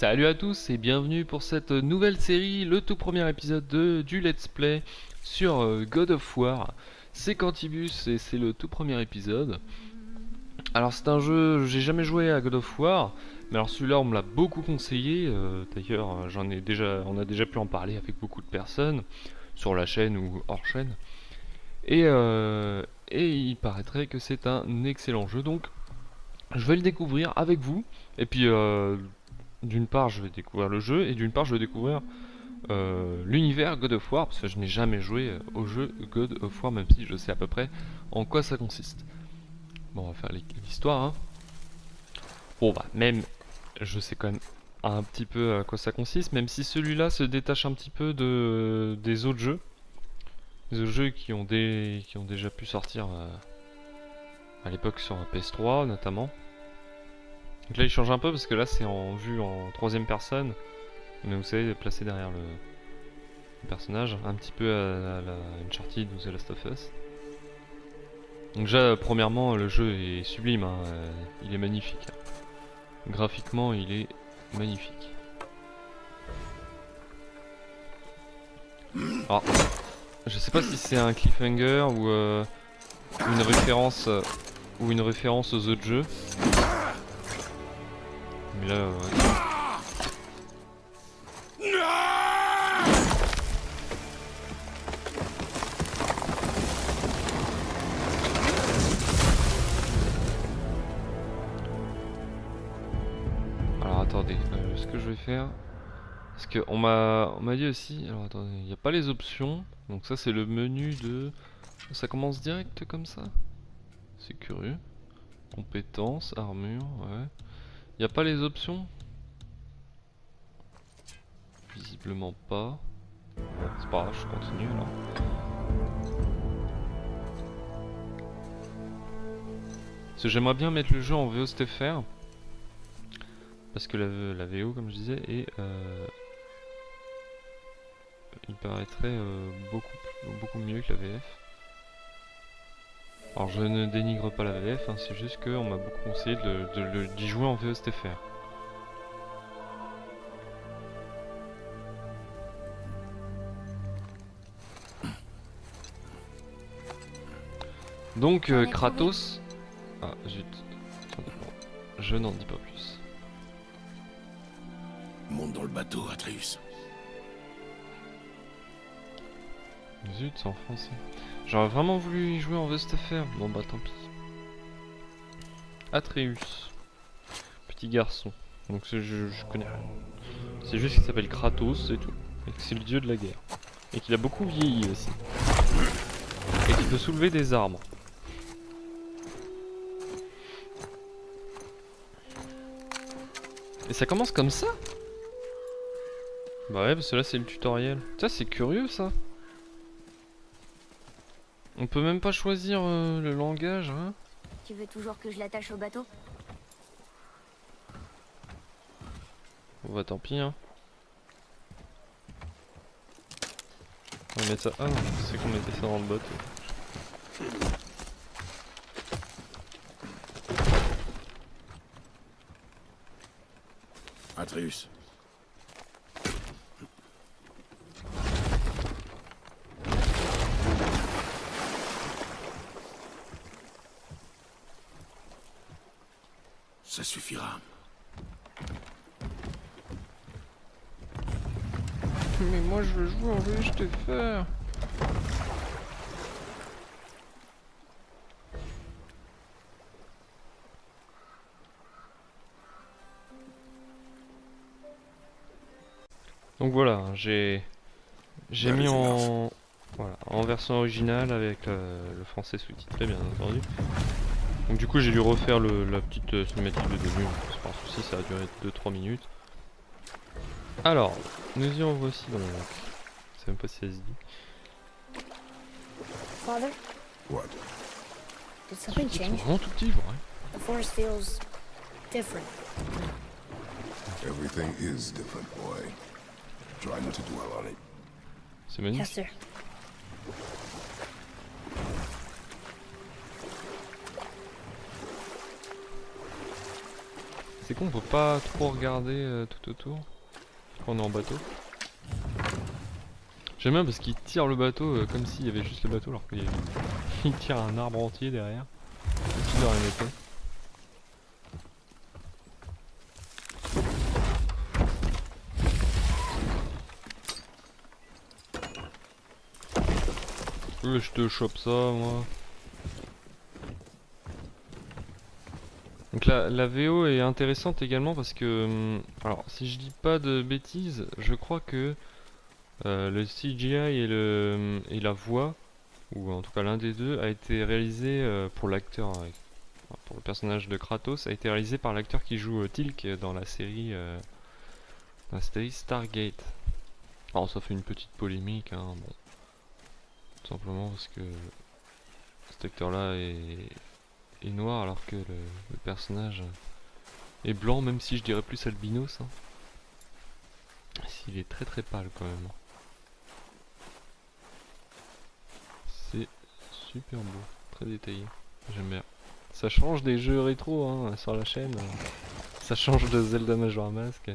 Salut à tous et bienvenue pour cette nouvelle série, le tout premier épisode du Let's Play sur God of War. C'est Quantibus et c'est le tout premier épisode. Alors c'est un jeu, j'ai jamais joué à God of War, mais alors celui-là on me l'a beaucoup conseillé. D'ailleurs on a déjà pu en parler avec beaucoup de personnes sur la chaîne ou hors chaîne. Et il paraîtrait que c'est un excellent jeu, donc je vais le découvrir avec vous. Et puis d'une part je vais découvrir le jeu et d'une part je vais découvrir l'univers God of War parce que je n'ai jamais joué au jeu God of War, même si je sais à peu près en quoi ça consiste. Bon, on va faire l'histoire, hein. Bon bah même je sais quand même un petit peu à quoi ça consiste, même si celui-là se détache un petit peu des autres jeux. Les autres jeux qui ont déjà pu sortir à l'époque sur un PS3 notamment. Donc là il change un peu parce que là c'est en vue en troisième personne. Mais vous savez, placé derrière le personnage, un petit peu à la Uncharted ou The Last of Us. Donc déjà, premièrement, le jeu est sublime, hein, il est magnifique. Graphiquement, il est magnifique. Alors, je sais pas si c'est un cliffhanger ou une référence aux autres jeux. Mais là, alors attendez, ce que je vais faire, parce que on m'a dit aussi, alors attendez, il n'y a pas les options, donc ça c'est le menu de, ça commence direct comme ça, c'est curieux. Compétences, armure, ouais. Il n'y a pas les options? Visiblement pas. Bon, c'est pas grave, je continue alors. Parce que j'aimerais bien mettre le jeu en VO STFR. Parce que la VO, comme je disais, est il paraîtrait beaucoup mieux que la VF. Alors je ne dénigre pas la VF, hein, c'est juste qu'on m'a beaucoup conseillé d'y jouer en VO STFR. Donc Kratos... Ah zut, attendez, bon, je n'en dis pas plus. Monte dans le bateau, Atreus. Zut, c'est en français. J'aurais vraiment voulu y jouer en VSTFR. Bon bah tant pis. Atreus. Petit garçon. Donc je connais rien. C'est juste qu'il s'appelle Kratos, c'est tout. Et que c'est le dieu de la guerre. Et qu'il a beaucoup vieilli aussi. Et qu'il peut soulever des arbres. Et ça commence comme ça? Bah ouais, parce que là c'est le tutoriel. Ça c'est curieux ça. On peut même pas choisir le langage, hein. Tu veux toujours que je l'attache au bateau? Bon bah tant pis, hein. On va mettre ça... Ah non, c'est qu'on mettait ça dans le bateau. Atreus. Ça suffira. Mais moi je veux jouer en VSTFR. Donc voilà, j'ai mis en version originale avec le français sous-titré bien entendu. Donc du coup j'ai dû refaire la petite cinématique de début, c'est pas un souci, ça a duré 2-3 minutes. Alors, nous y en voici dans le lac. Je sais même pas si ça se dit. Father, What? did something Ils sont change? vraiment tout petits, ouais. The forest feels different. Everything is different, boy. Try not to dwell on it. C'est Yes, magnifique. sir. C'est con, on peut pas trop regarder tout autour quand on est en bateau. J'aime bien parce qu'il tire le bateau comme s'il y avait juste le bateau alors qu'il il tire un arbre entier derrière. Comme si de rien n'était. Je te chope ça moi. Donc la VO est intéressante également parce que, alors si je dis pas de bêtises, je crois que le CGI et la voix, ou en tout cas l'un des deux, a été réalisé pour l'acteur, pour le personnage de Kratos, a été réalisé par l'acteur qui joue Tilk dans la série Stargate. Alors ça fait une petite polémique, hein, bon. Tout simplement parce que cet acteur-là est noir alors que le personnage est blanc, même si je dirais plus albinos. Hein. S'il est très très pâle quand même. C'est super beau, très détaillé. J'aime bien. Ça change des jeux rétro hein, sur la chaîne. Ça change de Zelda Majora's Mask.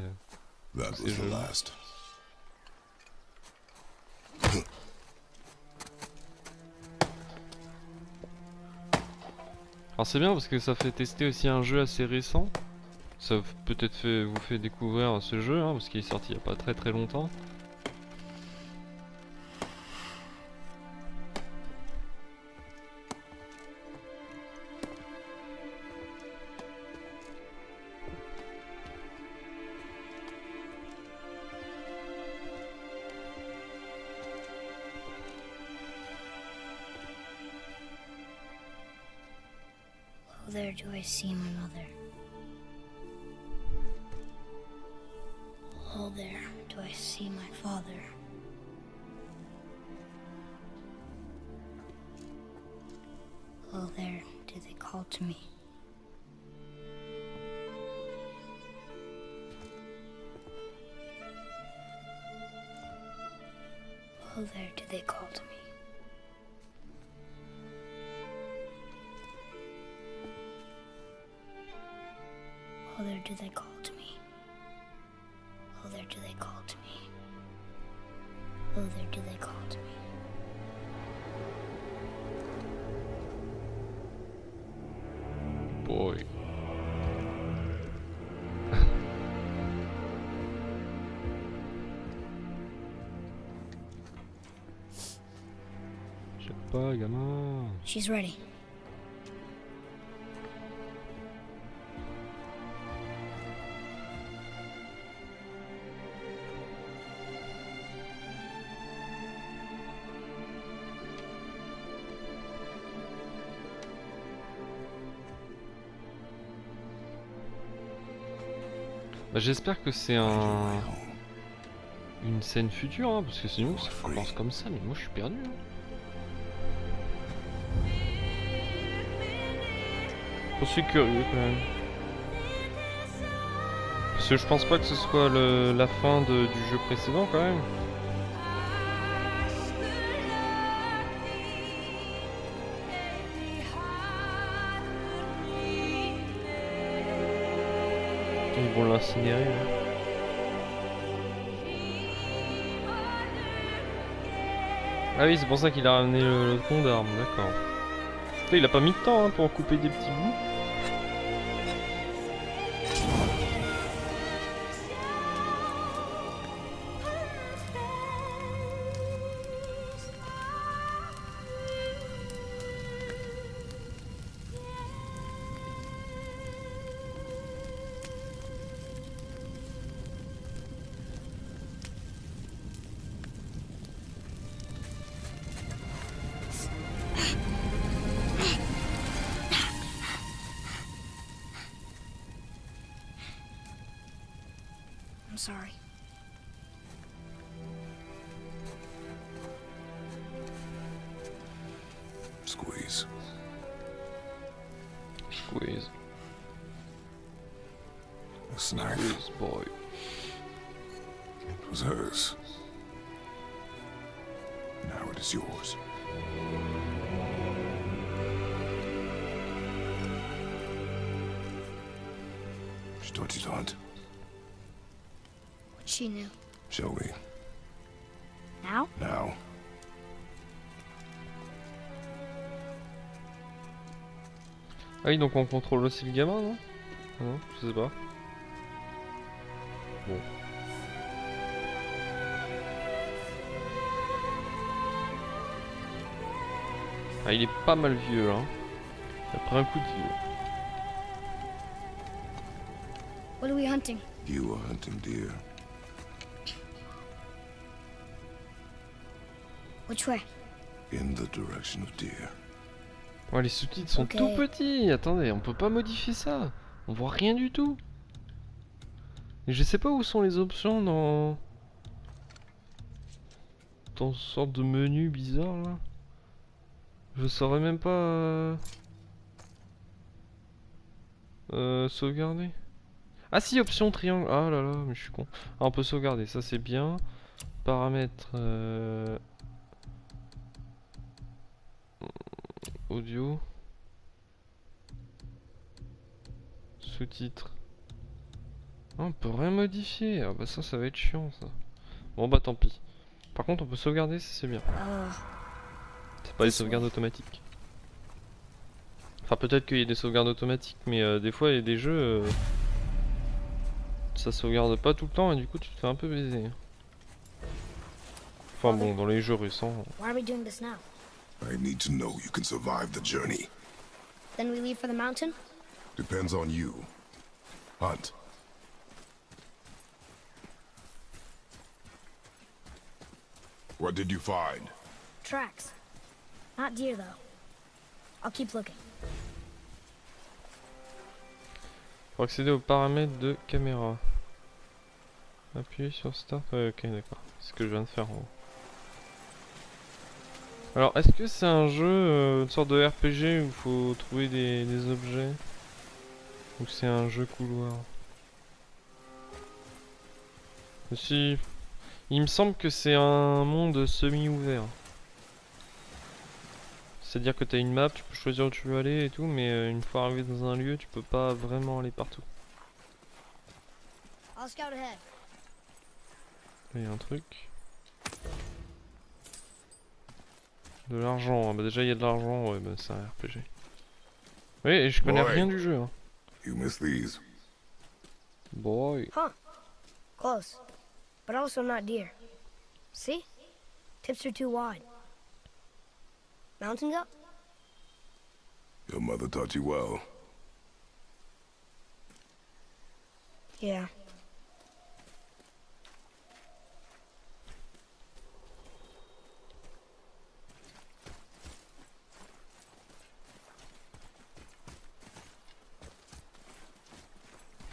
That was the last. Alors c'est bien parce que ça fait tester aussi un jeu assez récent. Ça peut-être vous fait découvrir ce jeu hein, parce qu'il est sorti il n'y a pas très très longtemps. Oh, there do I see my mother. Oh, there do I see my father. Oh, there do they call to me. Oh, there do they call to me. Oh, there do they call to me. Oh, there do they call to me. Oh, there do they call to me. Boy. Je sais pas, gamin. She's ready. Bah, j'espère que c'est une scène future, hein, parce que sinon ça commence comme ça, mais moi je suis perdu. Hein. Je suis curieux quand même. Parce que je pense pas que ce soit la fin du jeu précédent quand même. Ils vont l'incinérer. Hein. Ah oui, c'est pour ça qu'il a ramené le pont d'armes, d'accord. Il a pas mis de temps hein, pour en couper des petits bouts. I'm sorry. Squeeze. Squeeze. This knife. Squeeze, boy. It was hers. Now it is yours. She taught you to hunt? What she knew. Show me. Now? Now. Ah oui, donc on contrôle aussi le gamin, non? Ah non, je sais pas. Bon. Ah, il est pas mal vieux, hein. Après un coup de vieux. What are we hunting? You are hunting deer. Which way? In the direction of deer. Ouais, les sous-titres sont Ok. tout petits. Attendez, on peut pas modifier ça. On voit rien du tout. Et je sais pas où sont les options dans ce sorte de menu bizarre là. Je saurais même pas sauvegarder. Ah si, option triangle. Ah là là, mais je suis con. Ah, on peut sauvegarder, ça c'est bien. Paramètres audio. Sous-titres. Ah, on peut rien modifier. Ah bah ça va être chiant ça. Bon bah tant pis. Par contre on peut sauvegarder, ça c'est bien. C'est pas des sauvegardes automatiques. Enfin peut-être qu'il y a des sauvegardes automatiques, mais des fois il y a des jeux... ça sauvegarde pas tout le temps et du coup tu te fais un peu baiser. Enfin bon, dans les jeux récents... Why are we doing this now? I need to know you can survive the journey. Then we leave for the mountain? Depends on you. Hunt. What did you find? Tracks. Not deer, though. I'll keep looking. Pour accéder aux paramètres de caméra. Appuyez sur Start. Ouais, ok, d'accord. C'est ce que je viens de faire en haut. Alors, est-ce que c'est un jeu, une sorte de RPG où il faut trouver des objets? Ou c'est un jeu couloir? Si, il me semble que c'est un monde semi-ouvert. C'est-à-dire que tu as une map, tu peux choisir où tu veux aller et tout, mais une fois arrivé dans un lieu, tu peux pas vraiment aller partout. I'll scout ahead. Là, il y a un truc. De l'argent, bah déjà il y a de l'argent, ouais, bah c'est un RPG. Oui, et je connais Ouais. rien du jeu. Hein. You miss these. Boy. Huh. Close. But also not deer. See? Tips are too wide. Mountain goat? Your mother taught you well. Yeah.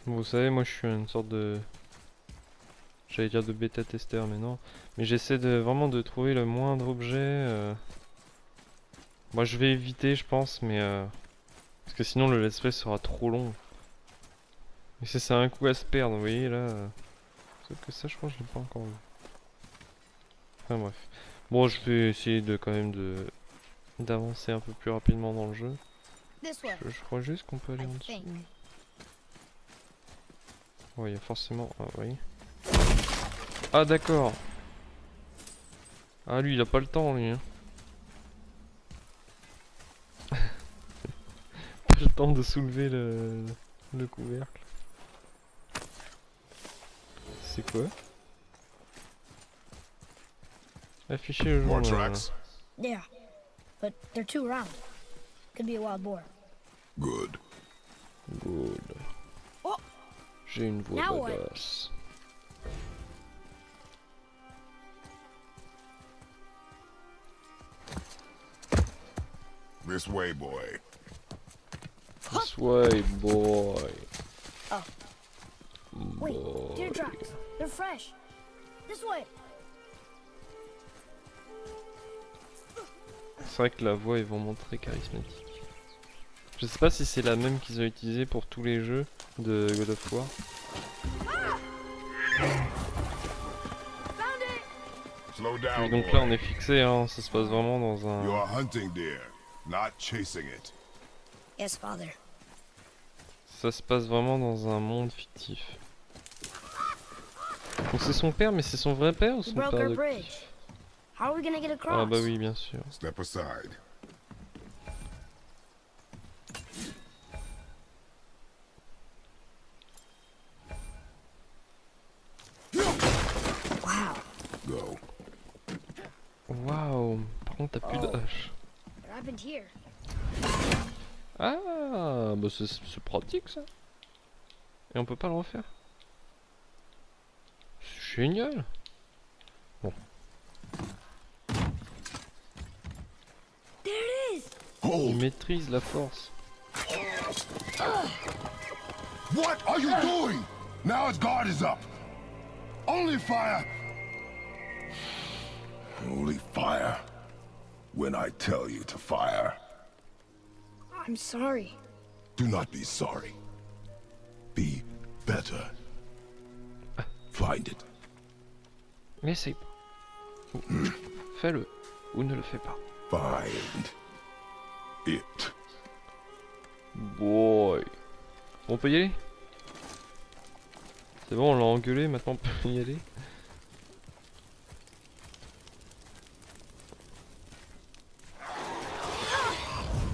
Vous savez, moi je suis une sorte de... J'allais dire de bêta-testeur, mais non. Mais j'essaie de vraiment de trouver le moindre objet. Moi je vais éviter, je pense, mais... Parce que sinon le let's play sera trop long. Et c'est un coup à se perdre, vous voyez là. Sauf que ça, je crois que je l'ai pas encore vu. Enfin bref. Bon, je vais essayer de quand même d'avancer un peu plus rapidement dans le jeu. This way. Je crois juste qu'on peut aller I en dessous. think. Ouais, il y a forcément... Ah oui. Ah d'accord. Ah lui, il a pas le temps, lui. Hein. Pas le temps de soulever le couvercle. C'est quoi? Afficher le More journal. tracks? Yeah. But they're too round. Could be a wild boar. Good. Good. Oh! J'ai une voix Now what? badass. This way, boy. This way, boy. Oh. Wait, Boy. deer tracks. They're fresh. This way. C'est vrai que la voix est vraiment très charismatique. Je sais pas si c'est la même qu'ils ont utilisée pour tous les jeux de God of War. Slow Et down, donc là on boy. est fixé, hein, ça se passe vraiment dans You un... are hunting deer, not chasing it. Yes, father. ça se passe vraiment dans un monde fictif. Donc c'est son père, mais c'est son vrai père ou We son broke père our de... bridge. How are we gonna get across? Ah bah oui, bien sûr. Step aside. Wow. Go. Waouh. Par contre, t'as plus de hache. What happened here? Ah, bah c'est pratique ça. Et on peut pas le refaire. C'est génial. Bon. There it is! Il Hold! maîtrise la force. What are you doing? Now his guard is up. Only fire. Only fire. When I tell you to fire. I'm sorry. Do not be sorry. Be better. Find it. Essaye pas. Fais-le. Ou ne le fais pas. Find it. Boy. On peut y aller? C'est bon, on l'a engueulé, maintenant on peut y aller.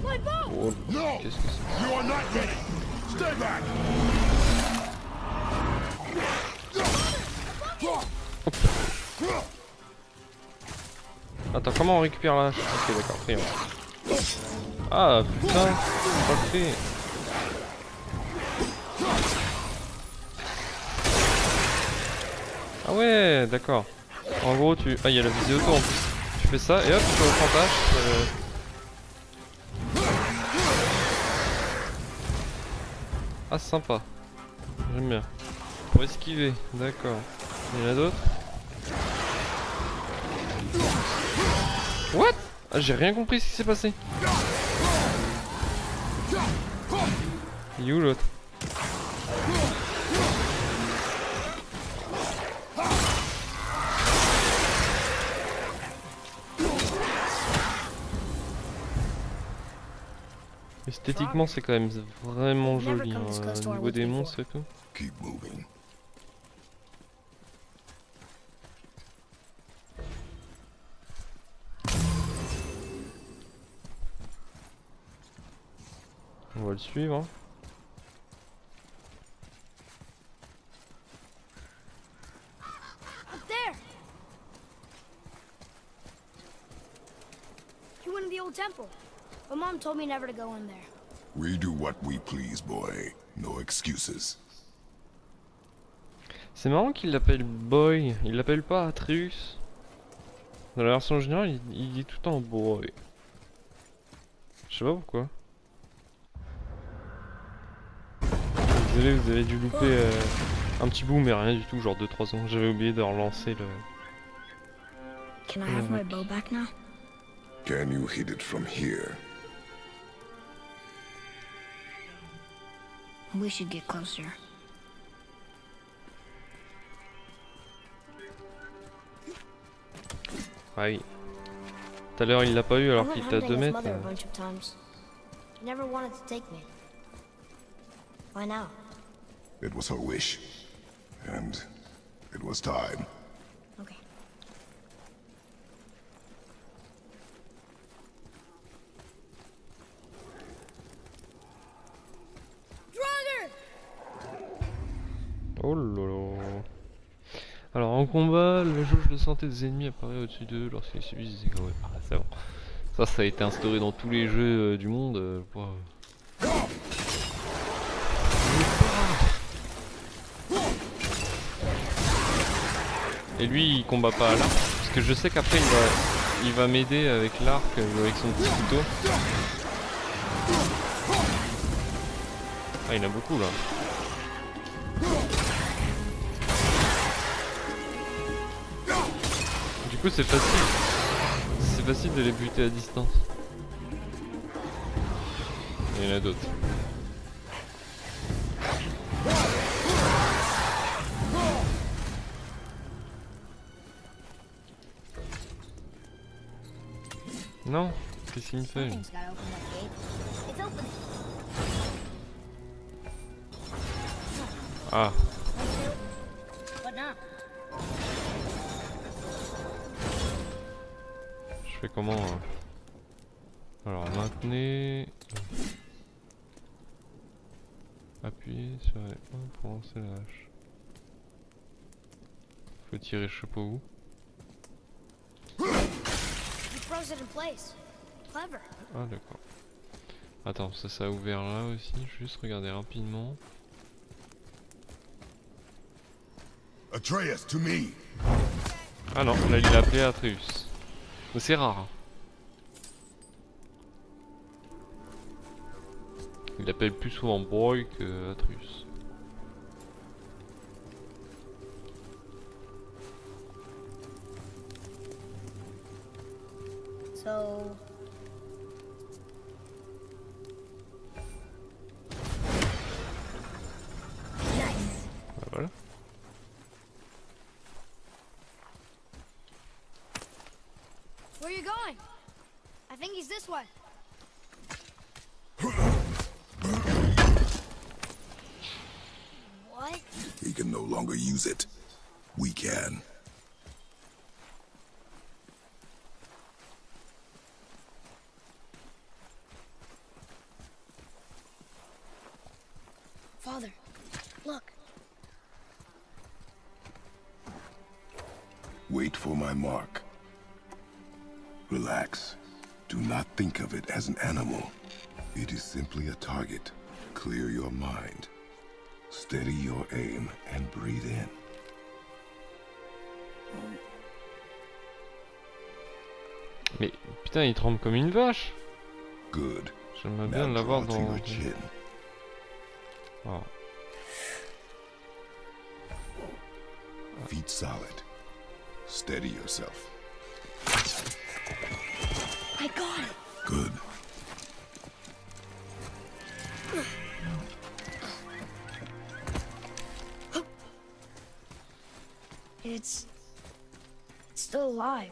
My boat! Oh, No! qu'est-ce que c'est? You are not ready! Stay back! Attends, comment on récupère la hache? Ok, d'accord, triangle. Ah putain, parfait. Ah ouais, d'accord. En gros, tu... Ah, il y a la visée auto en plus. Tu fais ça et hop, tu reprends ta hache. Ah, sympa. J'aime bien. Pour esquiver, d'accord. Il y en a d'autres? What? Ah, j'ai rien compris ce qui s'est passé. Il est où l'autre? Esthétiquement, c'est quand même vraiment joli, hein, au niveau des monstres et tout. Keep moving. On va le suivre. Hein. Up there! You went in the old temple. But Mom told me never to go in there. We do what we please, boy. No excuses. C'est marrant qu'il l'appelle Boy, il l'appelle pas Atreus. Dans la version générale, il dit tout le temps Boy. Je sais pas pourquoi. Désolé, vous avez dû louper un petit bout, mais rien du tout, genre 2-3 secondes. J'avais oublié de relancer le... Can I have my bow back now? Can you hit it from here? We should get closer. Ah oui. Tout à l'heure, il l'a pas eu alors I qu'il went était à 2 hunting with mètres. Mother a bunch of times. She never wanted to take me. Why now? It was her wish. And it was time. Okay. Oh là là. Alors en combat, la jauge de santé des ennemis apparaît au-dessus d'eux lorsqu'ils subissent des dégâts. Ah c'est bon. Ça a été instauré dans tous les jeux du monde. Et lui il combat pas à l'arc. Parce que je sais qu'après il va m'aider avec l'arc, avec son petit couteau. Ah il y en a beaucoup là. Du coup c'est facile. C'est facile de les buter à distance. Il y en a d'autres. Non, qu'est-ce qu'il me fait? Something's gotta open that gate. It's open. Ah, But now, je fais comment Alors, maintenez... Appuyez sur les 1 pour lancer la hache. Faut tirer je sais pas où. he froze it in place. Clever. Ah d'accord. Attends, ça a ouvert là aussi, juste regarder rapidement. Atreus, to me. Ah non, là il l'a appelé Atreus. Mais c'est rare. Hein. Il l'appelle plus souvent Boy que Atreus. So, nice. Bah, voilà. Where are you going? I think he's this way. What? He can no longer use it. We can. Father, look. Wait for my mark. Relax. Do not think of it as an animal. It is simply a target. Clear your mind. Steady your aim and breathe in. Mais putain, il tremble comme une vache. Good. J'aimerais bien Now l'avoir draw to dans... your chin. Ah. Feet solid. Steady yourself. I got it. Good. It's still alive.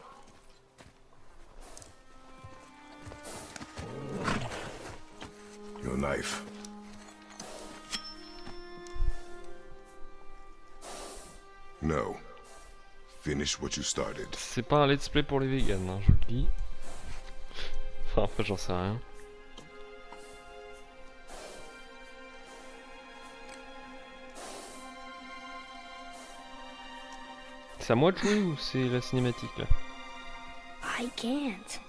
Your knife. No. Finish what you started. C'est pas un let's play pour les vegans, hein, je le dis. Enfin, après, j'en sais rien. C'est à moi de jouer ou c'est la cinématique là? I can't.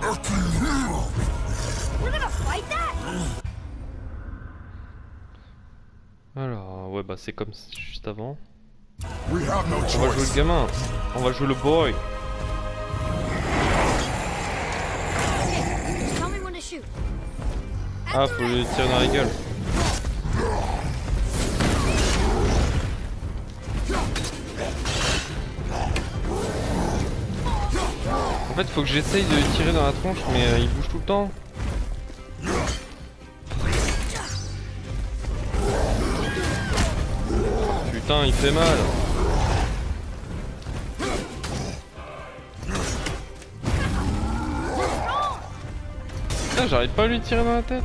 Atreus! We're gonna fight that? Alors, ouais, bah c'est comme juste avant. We have no On va jouer choice. le gamin. On va jouer le boy. Just tell me when to shoot. Ah, faut lui tirer dans la gueule. En fait, faut que j'essaye de tirer dans la tronche, mais il bouge tout le temps. Putain, il fait mal. Putain, j'arrive pas à lui tirer dans la tête.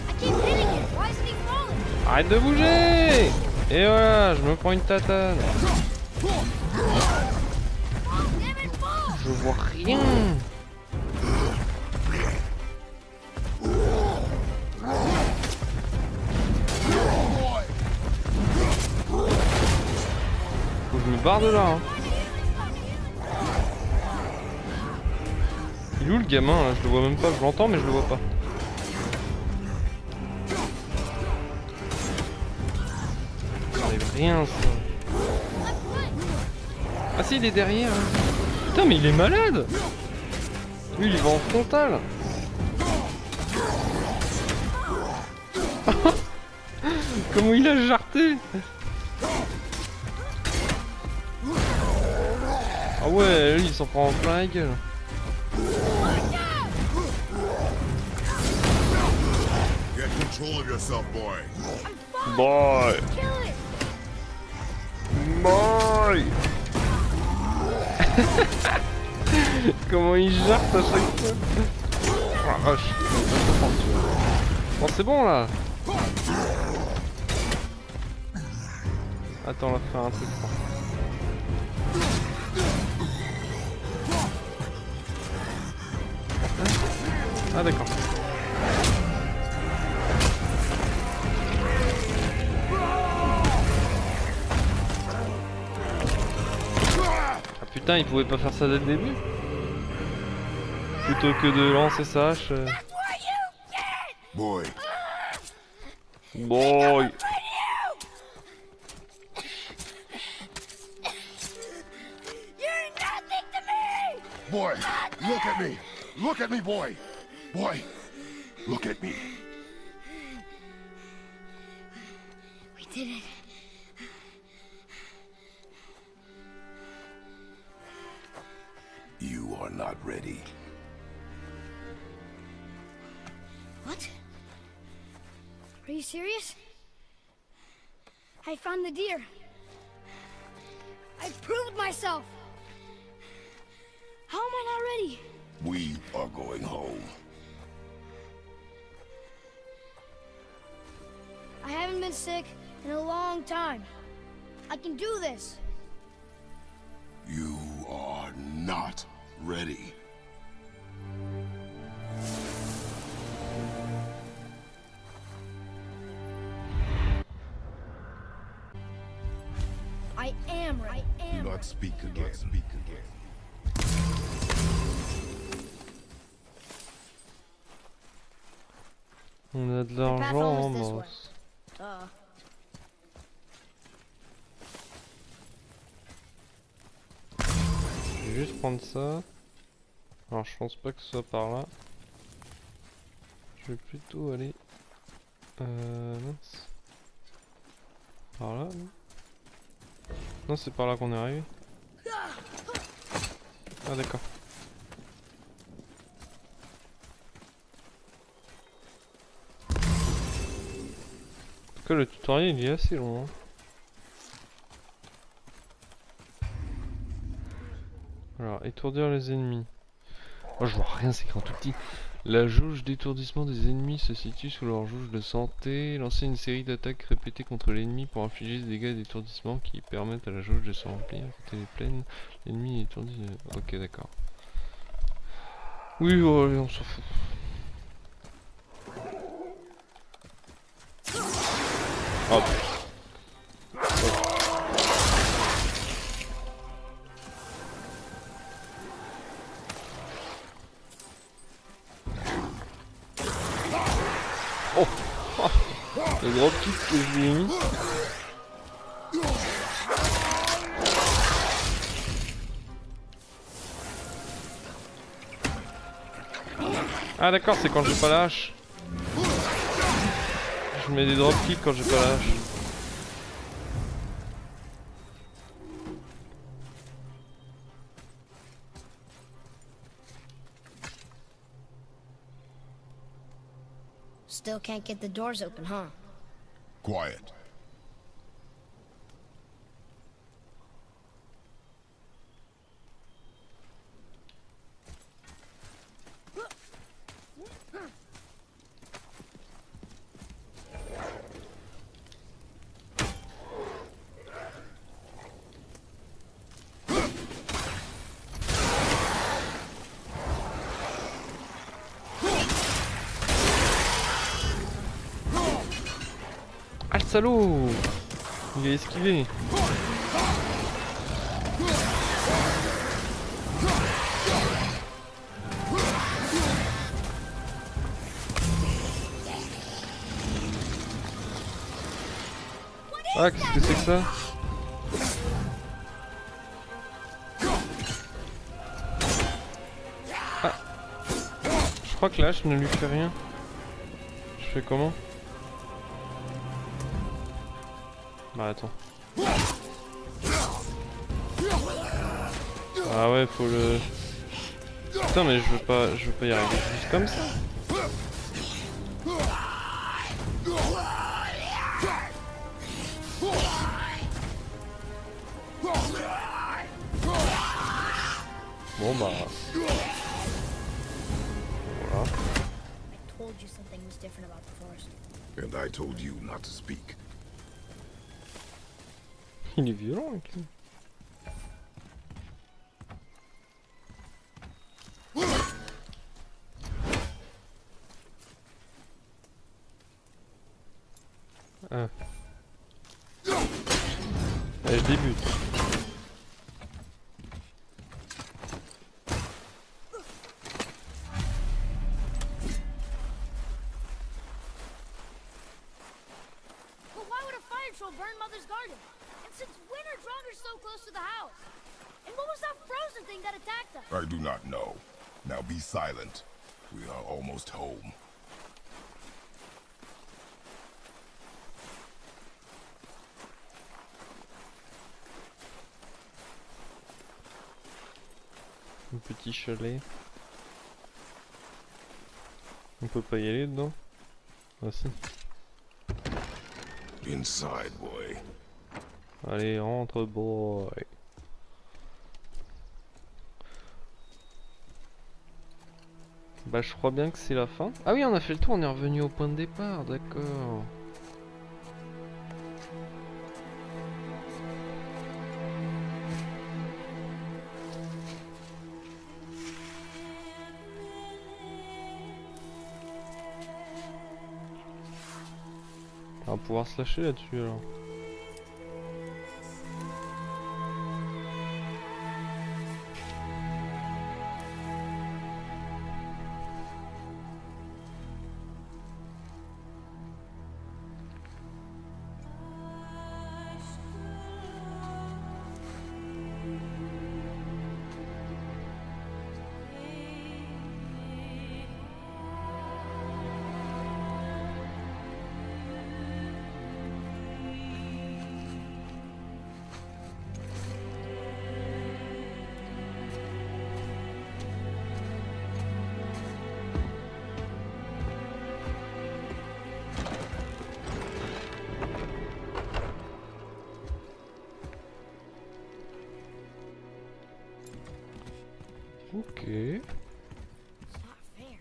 I keep hitting it. Why isn't he falling? Arrête de bouger. Et voilà, je me prends une tatane. Damn it, fall! Je vois rien. barre de là. Hein. Il est où le gamin là? Je le vois même pas, je l'entends mais je le vois pas. Ça arrive rien ça. Ah si, il est derrière. Hein. Putain mais il est malade. Lui il va en frontal. Comment il a jarté. Ah ouais, lui il s'en prend en plein la gueule. Get control of yourself, boy. Boy. Boy. Comment il jarte à chaque fois. Oh la vache. Bon c'est bon là. Attends, on va faire un truc. Ah d'accord. Ah putain, il pouvait pas faire ça dès le début. Plutôt que de lancer sa hache. Boy, Boy. boy, look at me. Look at me, boy. Boy, look at me. We did it. You are not ready. What? Are you serious? I found the deer. I proved myself. How am I not ready? We are going home. I haven't been sick in a long time. I can do this. You are not ready. I am ready. Do not speak again. On a de The path l'argent en home is this way. masse. Je vais juste prendre ça. Alors je pense pas que ce soit par là. Je vais plutôt aller... mince. Par là, non? Non, c'est par là qu'on est arrivé. Ah d'accord. En tout cas le tutoriel il est assez long. Hein. Alors, étourdir les ennemis. Moi je vois rien, c'est écrit en tout petit. La jauge d'étourdissement des ennemis se situe sous leur jauge de santé. Lancer une série d'attaques répétées contre l'ennemi pour infliger des dégâts d'étourdissement qui permettent à la jauge de se remplir. Quand elle est pleine, l'ennemi est étourdi. Ok, d'accord. Oui, oh, allez, on s'en fout. Hop. Oh, oh. Le dropkick que je lui ai mis. Ah d'accord, c'est quand j'ai pas la hache. Je mets des dropkicks quand j'ai pas la hache. Still can't get the doors open, huh? Quiet. Ah le salaud! Il est esquivé. Ah, qu'est-ce que c'est que ça? Ah. Je crois que là, je ne lui fais rien. Je fais comment? Bah attends. Ah ouais, faut le... Putain, mais je veux pas y arriver juste comme ça. Bon bah... Voilà. I told you something was different about the forest. And I told you not to speak. Il est violent, avec lui. Ah. Allez, je débute. But why would a fire troll burn Mother's garden? And since when are Draugr so close to the house? And what was that frozen thing that attacked us? I do not know. Now be silent. We are almost home. Un petit chalet. On peut pas y aller dedans? Ah si. Inside, boy. Allez, rentre, boy. Bah je crois bien que c'est la fin. Ah oui, on a fait le tour, on est revenu au point de départ, d'accord. On va pouvoir se lâcher là-dessus alors. Ok. It's not fair.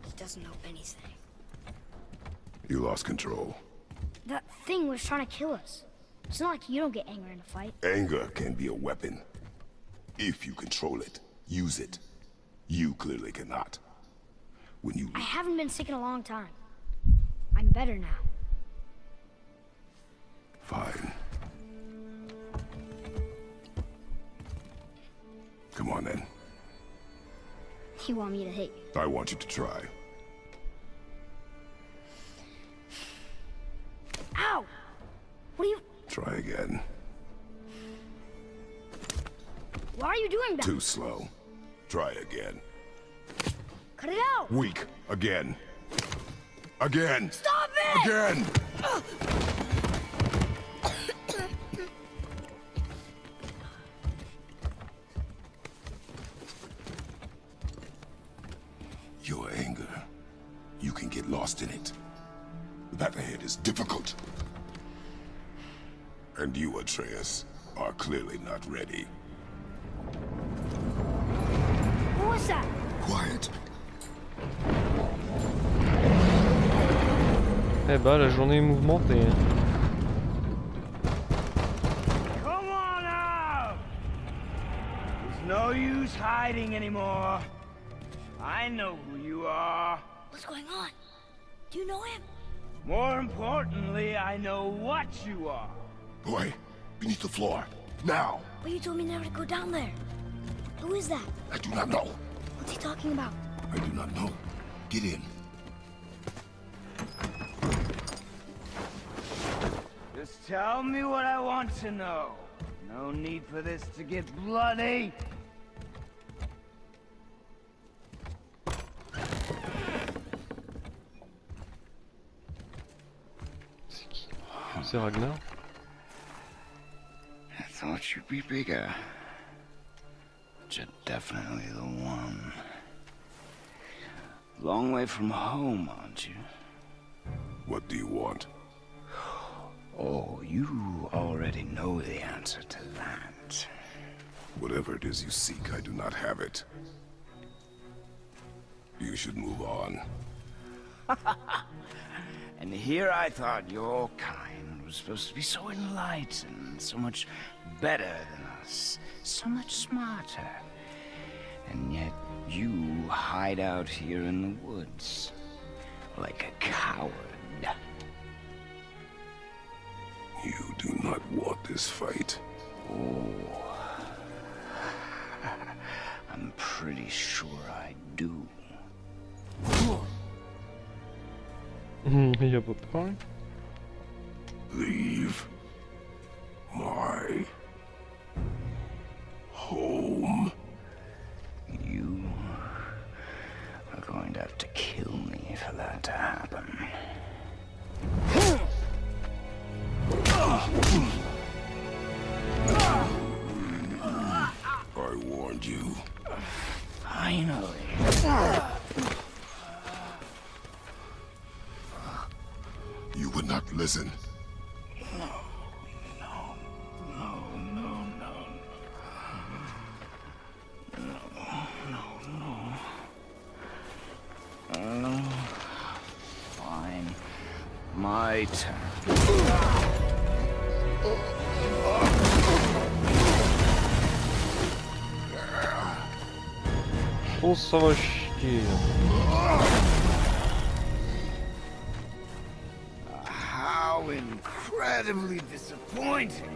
He doesn't know anything. You lost control. That thing was trying to kill us. It's not like you don't get angry in a fight. Anger can be a weapon. If you control it, use it. You clearly cannot. When you... I haven't been sick in a long time. I'm better now. Fine. Come on then. You want me to hit you? I want you to try. Ow! What are you... Try again. Why are you doing that? Too slow. Try again. Cut it out! Weak. Again. Again. Stop it! Again! Your anger. You can get lost in it. The path ahead is difficult. And you, Atreus, are clearly not ready. What was that? Quiet. Eh bah la journée est mouvementée. Hein. Come on out! There's no use hiding anymore. I know who you are. What's going on? Do you know him? More importantly, I know what you are. Boy, beneath the floor. Now! But you told me never to go down there. Who is that? I do not know. What's he talking about? I do not know. Get in. Tell me what I want to know. No need for this to get bloody. C'est qui? C'est Ragnar? I thought you'd be bigger. But you're definitely the one. Long way from home, aren't you? What do you want? Oh, you already know the answer to that. Whatever it is you seek, I do not have it. You should move on. And here I thought your kind was supposed to be so enlightened, so much better than us, so much smarter. And yet you hide out here in the woods, like a coward. You do not want this fight. Oh, I'm pretty sure I do. Il y a pas peur. Leave my home. You are going to have to kill me for that to happen. I warned you. Finally. You would not listen. Fine. My turn. Oh, ça va chier. How incredibly disappointing.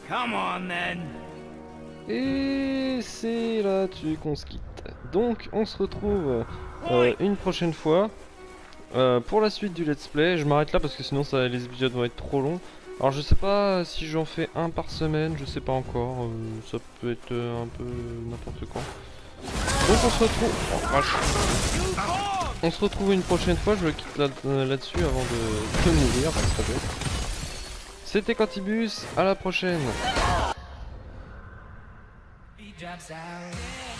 Come on then. Et c'est là-dessus qu'on se quitte. Donc on se retrouve une prochaine fois pour la suite du let's play. Je m'arrête là parce que sinon les épisodes vont être trop longs. Alors je sais pas si j'en fais un par semaine, je sais pas encore. Ça peut être un peu n'importe quand. Donc on se retrouve... Oh, vache. On se retrouve une prochaine fois, je le quitte là-dessus avant de mourir. Parce que ça peut être. C'était Quantibus, à la prochaine. He drops out.